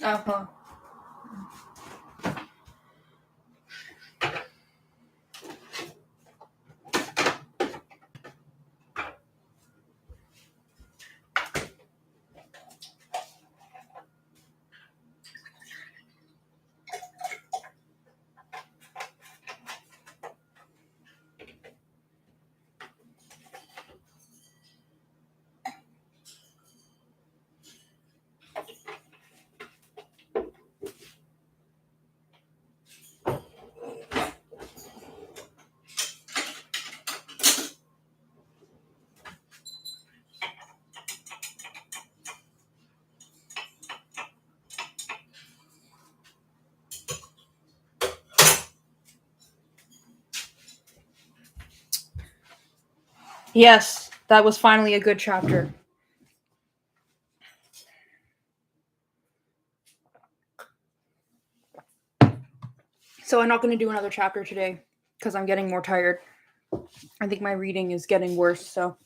Uh-huh. Yes, that was finally a good chapter. So I'm not going to do another chapter today because I'm getting more tired. I think my reading is getting worse, so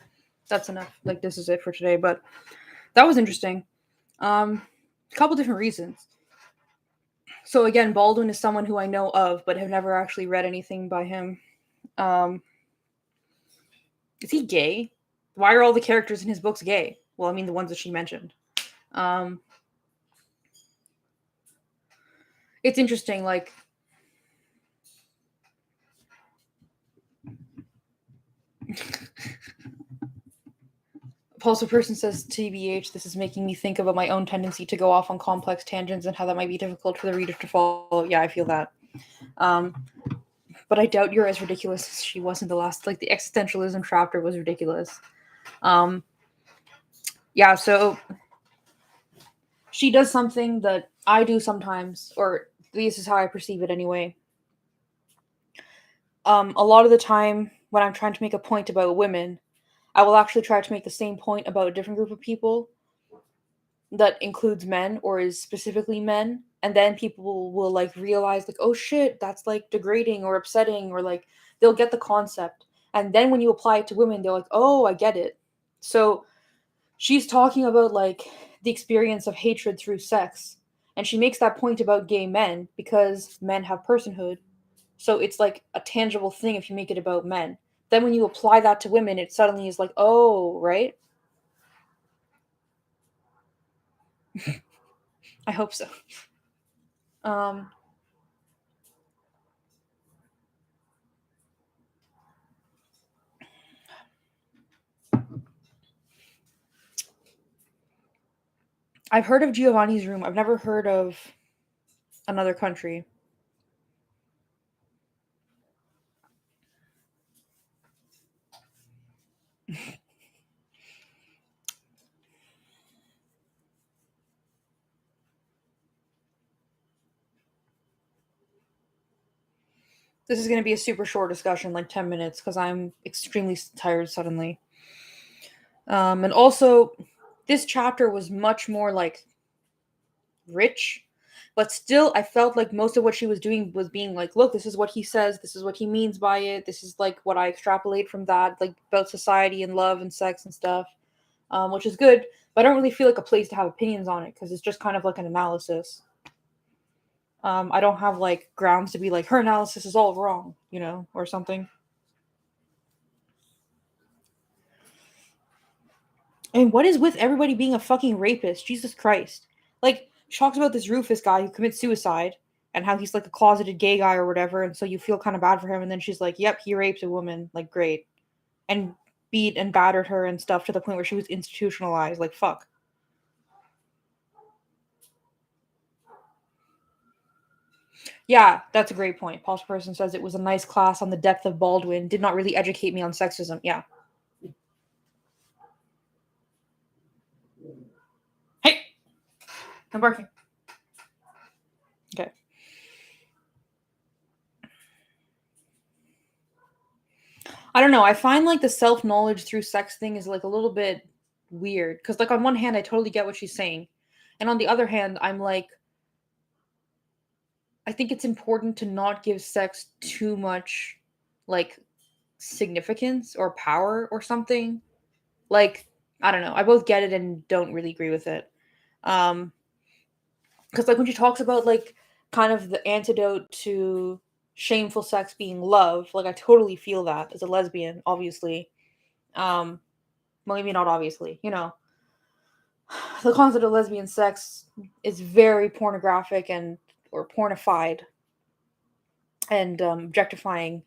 that's enough. Like, this is it for today, but that was interesting. A couple different reasons. So again, Baldwin is someone who I know of, but have never actually read anything by him. Is he gay? Why are all the characters in his books gay? Well, I mean, the ones that she mentioned. It's interesting, like, Pulse Person says, TBH, this is making me think about my own tendency to go off on complex tangents and how that might be difficult for the reader to follow. Yeah, I feel that. But I doubt you're as ridiculous as she was in the last, like, the existentialism chapter was ridiculous. Yeah, so she does something that I do sometimes, or this is how I perceive it anyway. A lot of the time when I'm trying to make a point about women, I will actually try to make the same point about a different group of people that includes men or is specifically men, and then people will like realize like, oh shit, that's like degrading or upsetting, or like they'll get the concept, and then when you apply it to women, they're like, oh, I get it. So she's talking about like the experience of hatred through sex, and she makes that point about gay men because men have personhood, so it's like a tangible thing if you make it about men. Then when you apply that to women, it suddenly is like, oh, right. I hope so. um I've heard of Giovanni's Room. I've never heard of Another Country. This is going to be a super short discussion, like 10 minutes, because I'm extremely tired suddenly. And also, this chapter was much more like rich, but still, I felt like most of what she was doing was being like, look, this is what he says, this is what he means by it, this is like what I extrapolate from that, like about society and love and sex and stuff, which is good, but I don't really feel like a place to have opinions on it because it's just kind of like an analysis. I don't have like grounds to be like her analysis is all wrong, you know, or something. And what is with everybody being a fucking rapist? Jesus Christ. Like, she talks about this Rufus guy who commits suicide and how he's like a closeted gay guy or whatever, and so you feel kind of bad for him, and then she's like, yep, he raped a woman. Like, great. And beat and battered her and stuff to the point where she was institutionalized. Like, fuck. Yeah, that's a great point. Paul's Person says it was a nice class on the depth of Baldwin, did not really educate me on sexism. Yeah. Hey, I'm barking. Okay. I don't know. I find like the self knowledge through sex thing is like a little bit weird because, like, on one hand, I totally get what she's saying, and on the other hand, I'm like, I think it's important to not give sex too much like significance or power or something. Like, I don't know. I both get it and don't really agree with it. Um, Because like when she talks about like kind of the antidote to shameful sex being love, like I totally feel that as a lesbian, obviously. Um, well, maybe not obviously, the concept of lesbian sex is very pornographic and or pornified and objectifying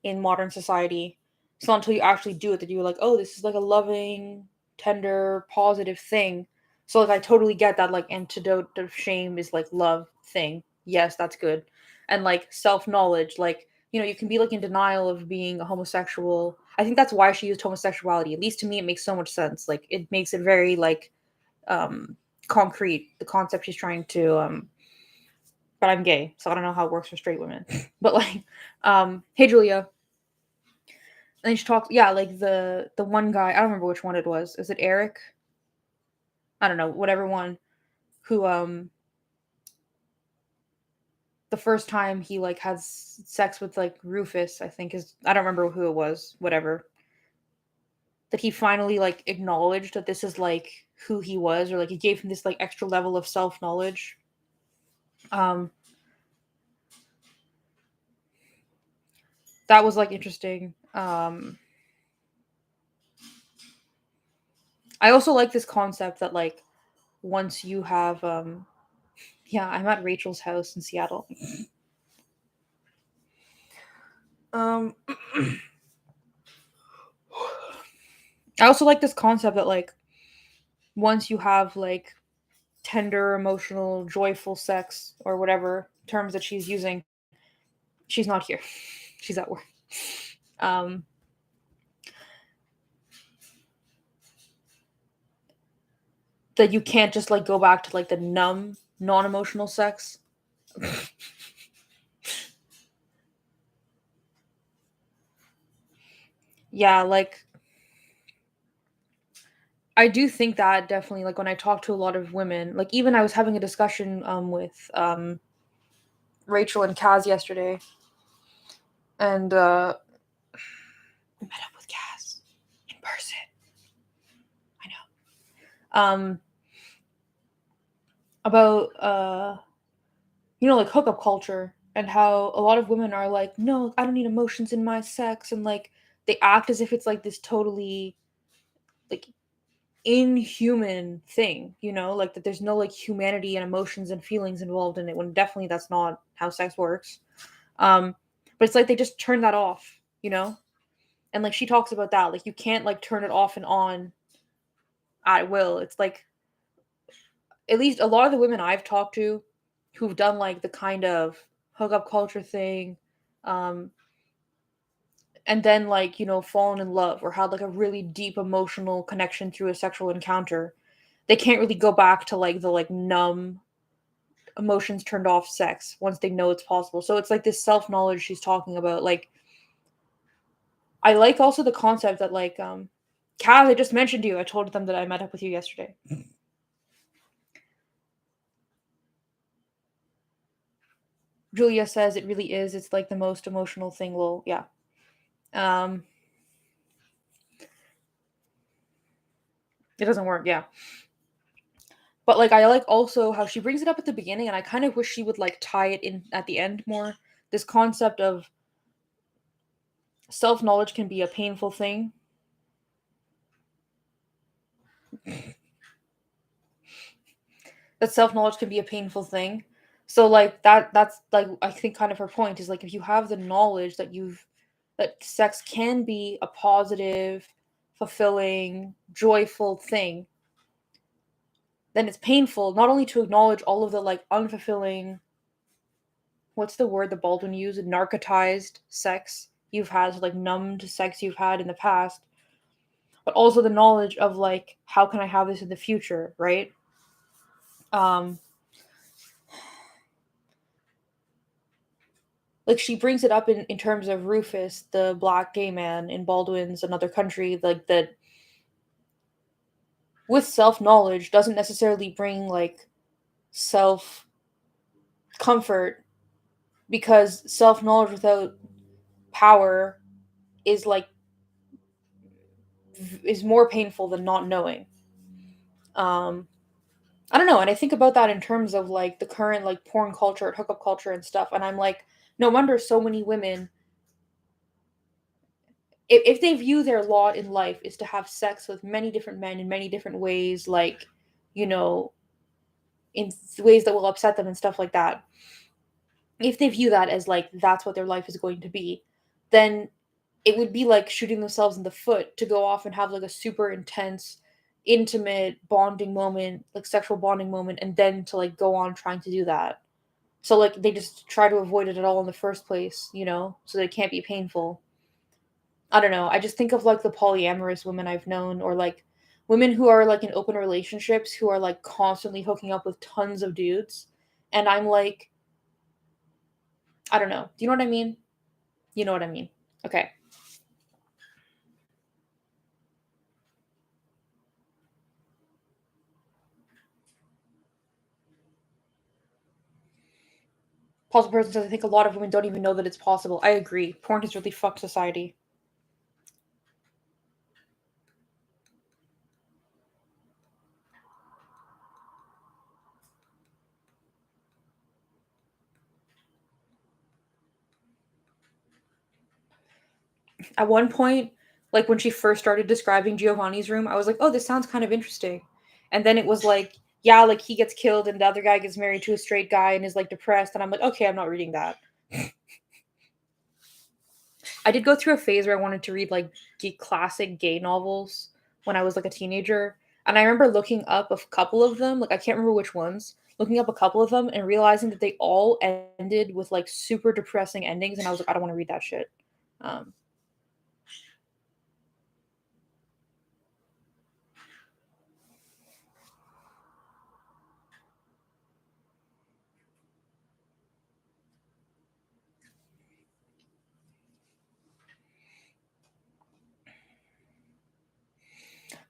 in modern society. It's not until you actually do it that you're like, oh, this is like a loving, tender, positive thing. So like I totally get that like antidote of shame is like love thing. Yes, that's good. And like self knowledge, like you can be like in denial of being a homosexual. I think that's why she used homosexuality. At least to me, it makes so much sense. Like it makes it very like um concrete. The concept she's trying to but I'm gay, so I don't know how it works for straight women. But like, hey Julia, and then she talks, yeah, like the one guy, I don't remember which one it was. Is it Eric? I don't know, whatever one who the first time he like has sex with like Rufus, I think is I don't remember who it was, whatever. That he finally like acknowledged that this is like who he was, or like it gave him this like extra level of self knowledge. Um, that was like interesting. I also like this concept that like once you have yeah, I'm at Rachel's house in Seattle. um I also like this concept that like once you have like tender, emotional, joyful sex or whatever terms that she's using, she's not here. She's at work. Um that you can't just like go back to like the numb, non-emotional sex. Yeah, like I do think that definitely like when I talk to a lot of women, like even I was having a discussion with Rachel and Kaz yesterday, and I met up with Kaz in person. I know. About like hookup culture and how a lot of women are like, no, I don't need emotions in my sex, and like they act as if it's like this totally like inhuman thing, like that there's no like humanity and emotions and feelings involved in it when definitely that's not how sex works. Um, but it's like they just turn that off, and like she talks about that, like you can't like turn it off and on at will. It's like at least a lot of the women I've talked to who've done like the kind of hookup culture thing, um, and then like, fallen in love or had like a really deep emotional connection through a sexual encounter, they can't really go back to like the like numb emotions turned off sex once they know it's possible. So it's like this self knowledge she's talking about. Like I like also the concept that like Kaz, I just mentioned to you. I told them that I met up with you yesterday. Julia says it really is. It's like the most emotional thing. Well, yeah. Um, it doesn't work. Yeah. But like I like also how she brings it up at the beginning, and I kind of wish she would like tie it in at the end more. This concept of self knowledge can be a painful thing. That self knowledge can be a painful thing. So like that's like I think kind of her point is like if you have the knowledge that sex can be a positive, fulfilling, joyful thing, then it's painful not only to acknowledge all of the like unfulfilling, what's the word that Baldwin used, narcotized sex you've had, so like numbed sex you've had in the past, but also the knowledge of like how can I have this in the future, right? Um like she brings it up in terms of Rufus, the black gay man in Baldwin's Another Country, like that with self knowledge doesn't necessarily bring like self comfort, because self knowledge without power is like is more painful than not knowing. Um I don't know, and I think about that in terms of like the current like porn culture and hookup culture and stuff, and I'm like, no wonder so many women, if they view their lot in life is to have sex with many different men in many different ways, like, you know, in ways that will upset them and stuff like that. If they view that as like that's what their life is going to be, then it would be like shooting themselves in the foot to go off and have like a super intense, intimate bonding moment, like sexual bonding moment, and then to like go on trying to do that. So like they just try to avoid it at all in the first place, so that it can't be painful. I don't know. I just think of like the polyamorous women I've known, or like women who are like in open relationships who are like constantly hooking up with tons of dudes. And I'm like, I don't know. Do you know what I mean? You know what I mean. Okay. Possible person says I think a lot of women don't even know that it's possible. I agree. Porn has really fucked society. At one point, like when she first started describing Giovanni's room, I was like, oh, this sounds kind of interesting. And then it was like, yeah, like he gets killed and the other guy gets married to a straight guy and is like depressed. And I'm like, okay, I'm not reading that. I did go through a phase where I wanted to read like classic gay novels when I was like a teenager. And I remember looking up a couple of them, like I can't remember which ones, looking up a couple of them and realizing that they all ended with like super depressing endings. And I was like, I don't want to read that shit. Um,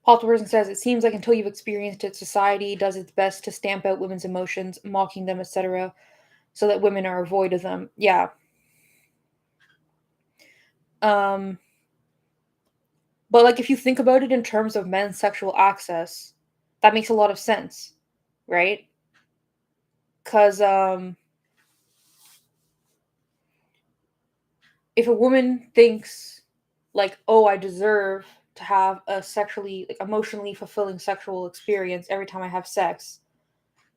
Paul Person says it seems like until you've experienced it, society does its best to stamp out women's emotions, mocking them, etc., so that women are avoid of them. Yeah. Um, but like if you think about it in terms of men's sexual access, that makes a lot of sense, right? Because if a woman thinks like, oh, I deserve to have a sexually, like, emotionally fulfilling sexual experience every time I have sex,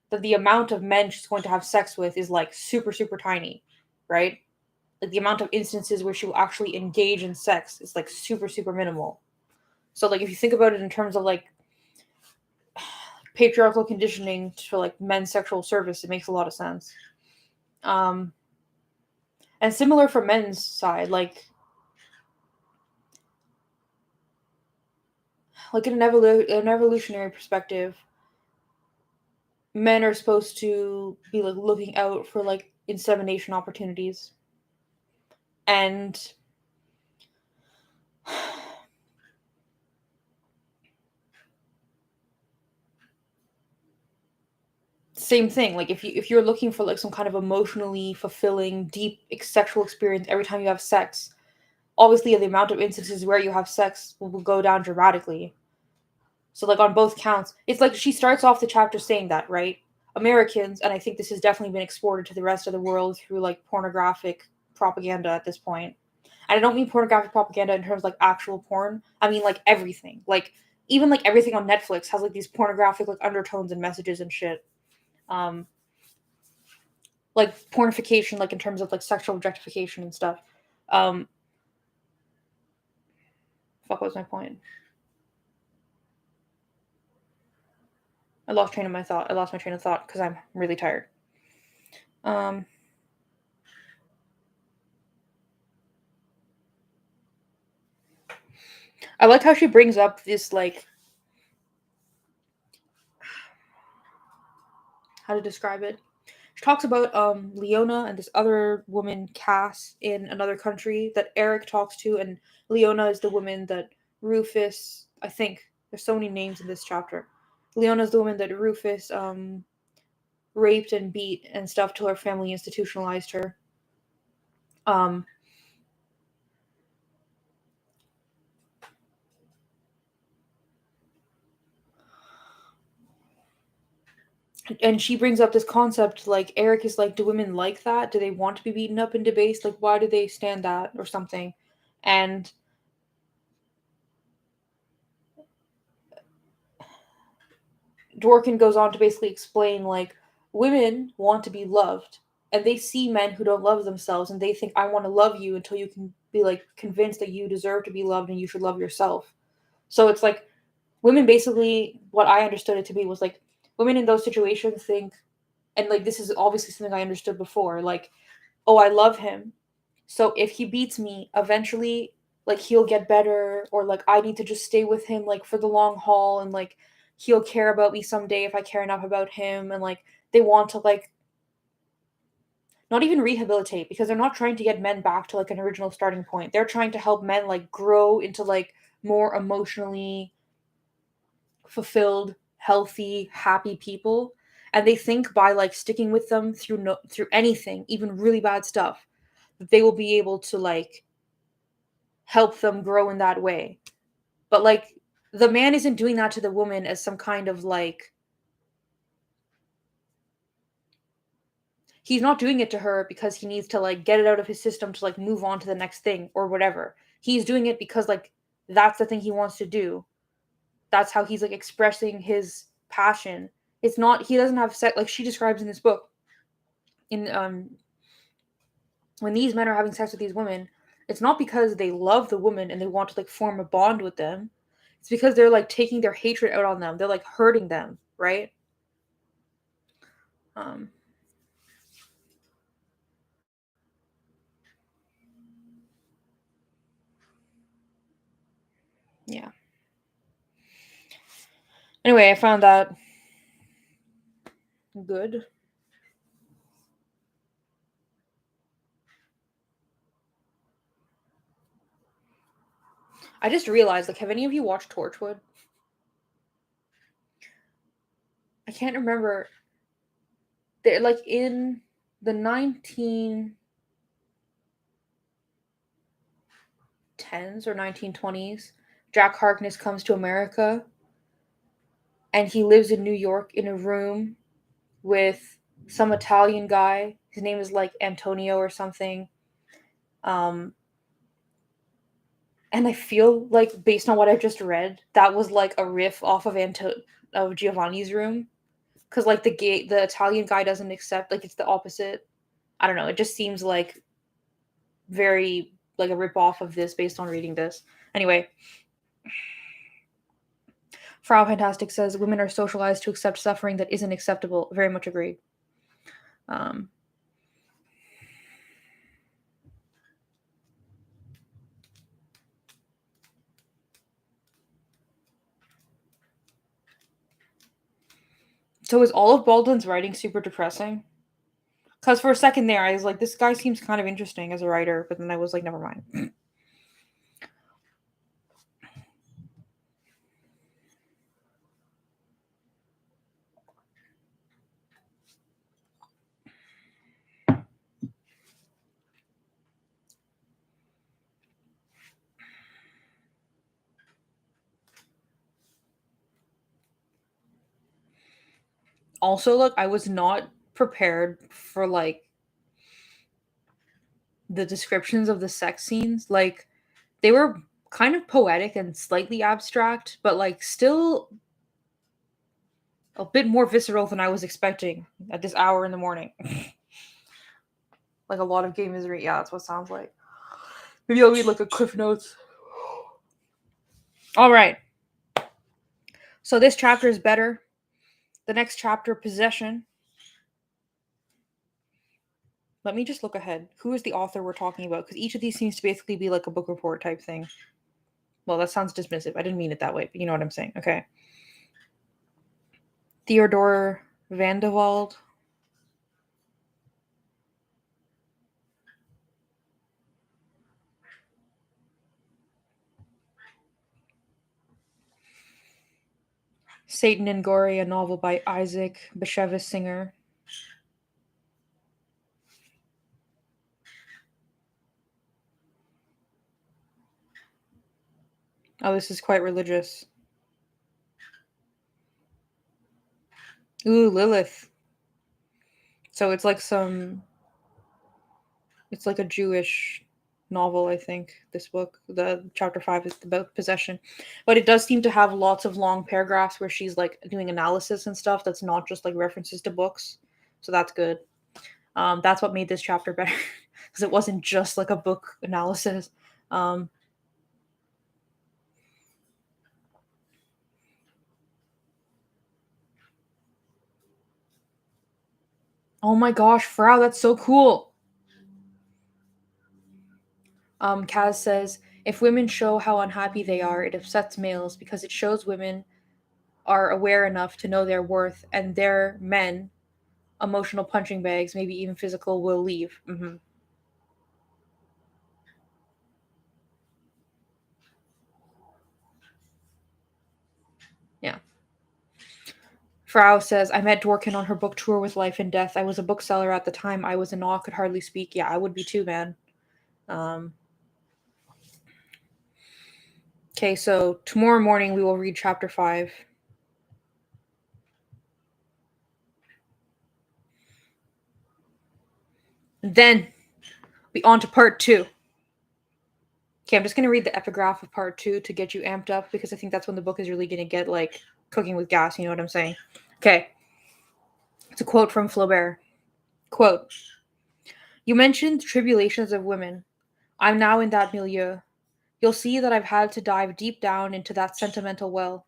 that the amount of men she's going to have sex with is like super super tiny, right? Like the amount of instances where she will actually engage in sex is like super super minimal. So like if you think about it in terms of like patriarchal conditioning for like men's sexual service, it makes a lot of sense. Um, and similar for men's side, like in an evolutionary perspective, men are supposed to be like looking out for like insemination opportunities, and same thing. Like if you're looking for like some kind of emotionally fulfilling, deep sexual experience every time you have sex, obviously the amount of instances where you have sex will go down dramatically. So like on both counts, it's like she starts off the chapter saying that, right? Americans, and I think this has definitely been exported to the rest of the world through like pornographic propaganda at this point. And I don't mean pornographic propaganda in terms of like actual porn. I mean like everything. Like even like everything on Netflix has like these pornographic like undertones and messages and shit. Um like pornification, like in terms of like sexual objectification and stuff. Um Fuck, what was my point? I lost my train of thought because I'm really tired. Um I like how she brings up this like how to describe it. She talks about Leona and this other woman, Cass, in another country that Eric talks to, and Leona is the woman that Rufus. I think there's so many names in this chapter. Leona is the woman that Rufus raped and beat and stuff till her family institutionalized her. Um, And she brings up this concept like Eric is like, do women like that? Do they want to be beaten up and debased? Like, why do they stand that or something? And Dworkin goes on to basically explain like women want to be loved and they see men who don't love themselves and they think I want to love you until you can be like convinced that you deserve to be loved and you should love yourself. So it's like women basically what I understood it to be was like women in those situations think and like this is obviously something I understood before like oh I love him so if he beats me eventually like he'll get better or like I need to just stay with him like for the long haul and like he'll care about me someday if I care enough about him and like they want to like not even rehabilitate because they're not trying to get men back to like an original starting point. They're trying to help men like grow into like more emotionally fulfilled, healthy, happy people. And they think by like sticking with them through through anything, even really bad stuff, that they will be able to like help them grow in that way. But like the man isn't doing that to the woman as some kind of like he's not doing it to her because he needs to like get it out of his system to like move on to the next thing or whatever. He's doing it because like that's the thing he wants to do. That's how he's like expressing his passion. It's not he doesn't have sex like she describes in this book. In when these men are having sex with these women, it's not because they love the woman and they want to like form a bond with them. It's because they're like taking their hatred out on them. They're like hurting them, right? Um yeah. Anyway, I found that good. I just realized, like, have any of you watched Torchwood? I can't remember. They're like in the 1910s or 1920s. Jack Harkness comes to America and he lives in New York in a room with some Italian guy. His name is like Antonio or something. Um, and I feel like based on what I've just read, that was like a riff off of of Giovanni's room. Because like the Italian guy doesn't accept like it's the opposite. I don't know. It just seems like very like a rip off of this based on reading this. Anyway, Frau Fantastic says women are socialized to accept suffering that isn't acceptable. Very much agreed. Um, so is all of Baldwin's writing super depressing? Because for a second there, I was like, this guy seems kind of interesting as a writer, but then I was like, never mind. Also, look, I was not prepared for like the descriptions of the sex scenes. Like, they were kind of poetic and slightly abstract, but like still a bit more visceral than I was expecting at this hour in the morning. Like a lot of gay misery. Yeah, that's what it sounds like. Maybe I'll read like a cliff notes. All right. So this chapter is better. The next chapter, possession. Let me just look ahead. Who is the author we're talking about? Because each of these seems to basically be like a book report type thing. Well, that sounds dismissive. I didn't mean it that way, but you know what I'm saying. Okay. Theodore Vandewald. Satan and Gory, a novel by Isaac Bashevis Singer. Oh, this is quite religious. Ooh, Lilith. So it's like a Jewish novel, I think. This book, the chapter 5 is about possession, but it does seem to have lots of long paragraphs where she's like doing analysis and stuff. That's not just like references to books, so that's good. That's what made this chapter better because it wasn't just like a book analysis. Um, oh my gosh, Frau, that's so cool. Kaz says, if women show how unhappy they are, it upsets males because it shows women are aware enough to know their worth and their men, emotional punching bags, maybe even physical, will leave. Yeah. Frau says, I met Dworkin on her book tour with Life and Death. I was a bookseller at the time. I was in awe, could hardly speak. Yeah, I would be too, man. Um, okay, so tomorrow morning we will read chapter 5. And then be on to part 2. Okay, I'm just gonna read the epigraph of part 2 to get you amped up because I think that's when the book is really gonna get like cooking with gas, you know what I'm saying? Okay. It's a quote from Flaubert. Quote, you mentioned tribulations of women. I'm now in that milieu. You'll see that I've had to dive deep down into that sentimental well.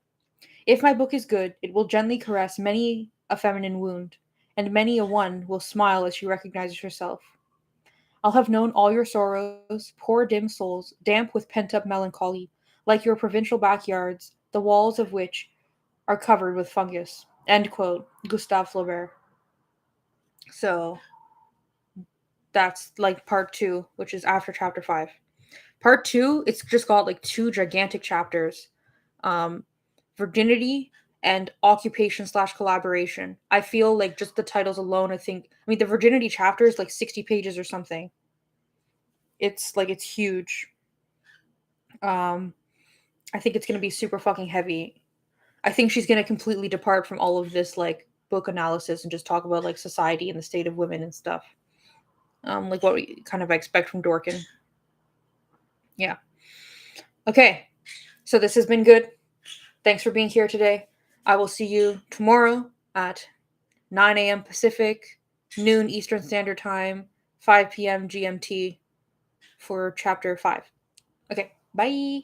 If my book is good, it will gently caress many a feminine wound, and many a one will smile as she recognizes herself. I'll have known all your sorrows, poor dim souls, damp with pent up melancholy, like your provincial backyards, the walls of which are covered with fungus. End quote. Gustave Flaubert. So that's like part 2, which is after chapter 5. Part 2, it's just got like 2 gigantic chapters. Um, virginity and occupation slash collaboration. I feel like just the titles alone, I mean, the virginity chapter is like 60 pages or something. It's huge. Um, I think it's gonna be super fucking heavy. I think she's gonna completely depart from all of this like book analysis and just talk about like society and the state of women and stuff. Like what we kind of expect from Dworkin. Yeah. Okay. So this has been good. Thanks for being here today. I will see you tomorrow at 9 a.m. Pacific, noon Eastern Standard Time, 5 p.m. GMT for chapter 5. Okay. Bye.